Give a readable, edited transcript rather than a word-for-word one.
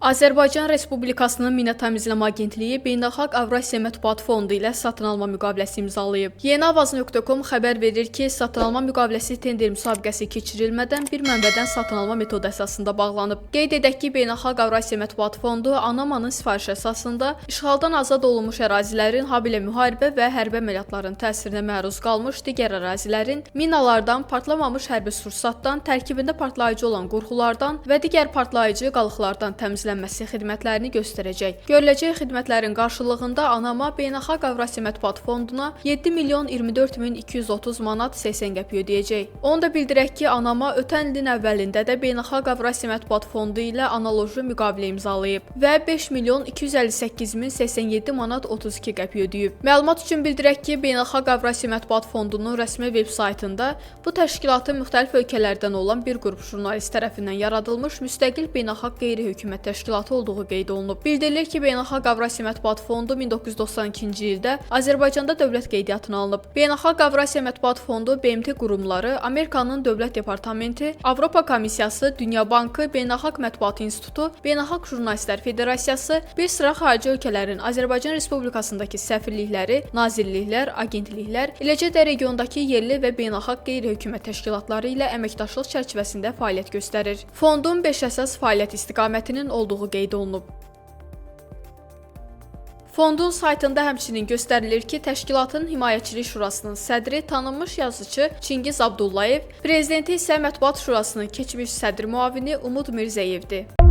Azərbaycan Respublikasının Mina Təmizləmə Agentliyi Beynəlxalq Avrasiya Mətbuat Fondu ilə satın alma müqaviləsi imzalayıb. Yeniavaz.com xəbər verir ki, satın alma müqaviləsi tender müsabiqəsi keçirilmədən bir mənbədən satın alma metodu əsasında bağlanıb. Qeyd edək ki, Beynəlxalq Avrasiya Mətbuat Fondu ANAMA-nın sifarişi əsasında işğaldan azad olunmuş ərazilərin, habelə müharibə və hərbi əməliyyatların təsirinə məruz qalmış digər ərazilərin minalardan, partlamamış hərbi sursatdan, tərkibində partlayıcı olan qurğulardan və digər partlayıcı qalıqlardan təmizlənməsi xidmətlərini göstərəcək. Görüləcək xidmətlərin qarşılığında ANAMA Beynəlxalq Avrasiya Mətbuat Fonduna 7 milyon 24 min 230 manat 80 qəpik ödəyəcək. Onu da bildirək ki, ANAMA ötən ilin əvvəlində də Beynəlxalq Avrasiya Mətbuat Fondu ilə analoji müqavilə imzalayıb və 5 milyon 258 min 87 manat 32 qəpik ödəyib. Məlumat üçün bildirək ki, Beynəlxalq Avrasiya Mətbuat Fondunun rəsmi veb-saytında bu təşkilatın müxtəlif ölkələrdən olan bir qrup jurnalist tərəfindən yaradılmış müstəqil beynəlxalq qeyri-hökumət təşkilatı olduğu qeyd olunub. Bildirilir ki, Beynəlxalq Avrasiya Mətbuat Fondu 1992-ci ildə Azərbaycanda dövlət qeydiyyatına alınıb. Beynəlxalq Avrasiya Mətbuat Fondu BMT qurumları, Amerikanın Dövlət Departamenti, Avropa Komissiyası, Dünya Bankı, Beynəlxalq Mətbuat İnstitutu, Beynəlxalq Jurnalistlər Federasiyası, bir sıra xarici ölkələrin Azərbaycan Respublikasındakı səfirlikləri, nazirliklər, agentliklər, eləcə də regiondakı yerli və beynəlxalq qeyri-hökumət təşkilatları ilə əməkdaşlıq çərçivəsində fəaliyyət göstərir. Fondun 5 əsas fəaliyyət istiqamətinin olduğu qeyd olunub. Fondun saytında həmçinin göstərilir ki, təşkilatın Himayəçilik Şurasının sədri tanınmış yazıçı Çingiz Abdullayev, prezidenti isə Mətbuat Şurasının keçmiş sədr müavini Umud Mirzəyevdir.